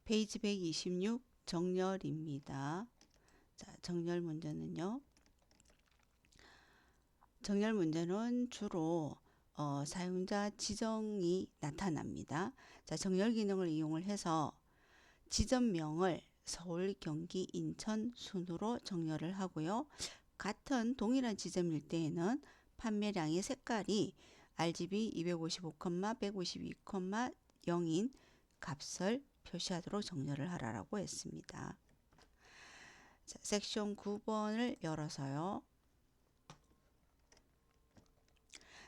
페이지 126 정렬입니다. 자, 정렬 문제는요. 정렬 문제는 주로 사용자 지정이 나타납니다. 자, 정렬 기능을 이용을 해서 지점명을 서울, 경기, 인천 순으로 정렬을 하고요. 같은 동일한 지점일 때에는 판매량의 색깔이 RGB 255, 152,0인 값을 표시하도록 정렬을 하라고 했습니다. 자, 섹션 9번을 열어서요.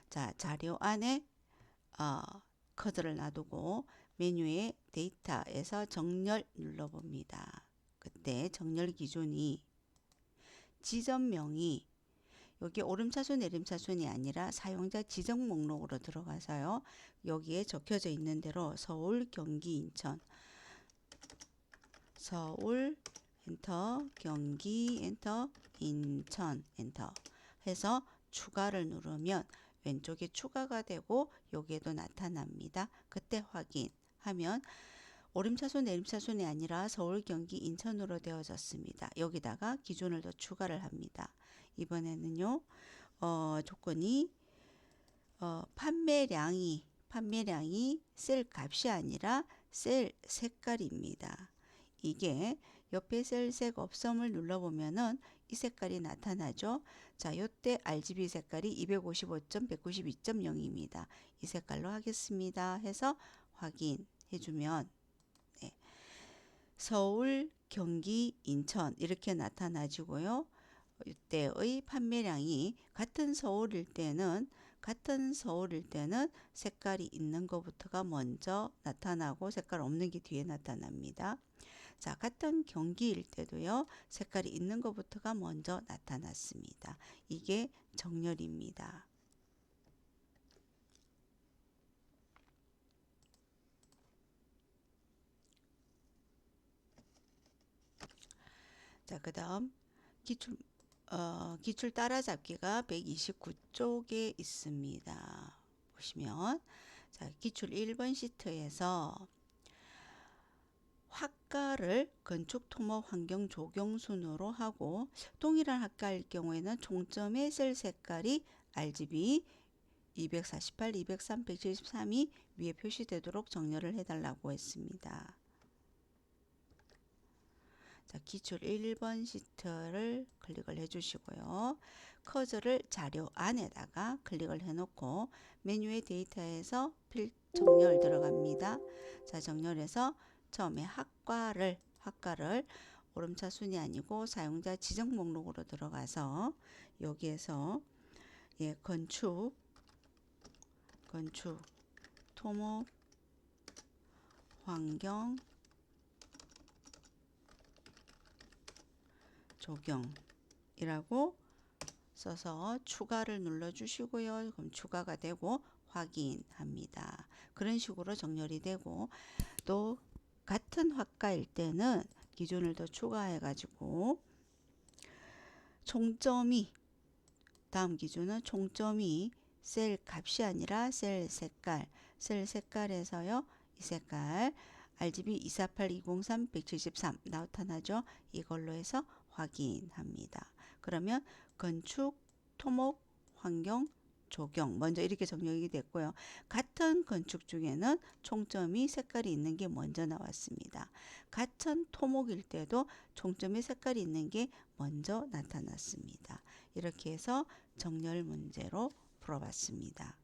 자, 자료 안에 커드를 놔두고 메뉴의 데이터에서 정렬 눌러봅니다. 그때 정렬 기준이 지점명이 여기 오름차순 내림차순이 아니라 사용자 지정 목록으로 들어가서요. 여기에 적혀져 있는 대로 서울, 경기, 인천, 서울 엔터, 경기 엔터, 인천 엔터 해서 추가를 누르면 왼쪽에 추가가 되고 여기에도 나타납니다. 그때 확인하면 오름차순 내림차순이 아니라 서울, 경기, 인천으로 되어졌습니다. 여기다가 기준을 더 추가를 합니다. 이번에는요. 조건이 판매량이 셀 값이 아니라 셀 색깔입니다. 이게 옆에 셀 색 없음을 눌러보면은 이 색깔이 나타나죠. 자, 요때 RGB 색깔이 255.192.0입니다. 이 색깔로 하겠습니다. 해서 확인해주면 네. 서울, 경기, 인천 이렇게 나타나지고요. 이때의 판매량이 같은 서울일 때는 색깔이 있는 것부터가 먼저 나타나고 색깔 없는 게 뒤에 나타납니다. 자, 같은 경기일 때도요. 색깔이 있는 것부터가 먼저 나타났습니다. 이게 정렬입니다. 자, 그 다음 기출 따라잡기가 129쪽에 있습니다. 보시면 자, 기출 1번 시트에서 학과를 건축, 토목, 환경, 조경 순으로 하고 동일한 학과일 경우에는 총점의 셀 색깔이 RGB 248, 203, 173이 위에 표시되도록 정렬을 해달라고 했습니다. 자, 기출 1번 시트를 클릭을 해주시고요. 커서를 자료 안에다가 클릭을 해놓고 메뉴의 데이터에서 정렬 들어갑니다. 자, 정렬해서 처음에 학과를 오름차순이 아니고 사용자 지정 목록으로 들어가서 여기에서 건축, 토목, 환경, 조경이라고 써서 추가를 눌러 주시고요. 그럼 추가가 되고 확인합니다. 그런 식으로 정렬이 되고 또 같은 학과일 때는 기준을 더 추가해 가지고 총점이 다음 기준은 총점이 셀 값이 아니라 셀 색깔에서요. 이 색깔 RGB 248, 203, 173 나타나죠. 이걸로 해서 확인합니다. 그러면 건축, 토목, 환경, 조경 먼저 이렇게 정렬이 됐고요. 같은 건축 중에는 총점이 색깔이 있는 게 먼저 나왔습니다. 같은 토목일 때도 총점이 색깔이 있는 게 먼저 나타났습니다. 이렇게 해서 정렬 문제로 풀어봤습니다.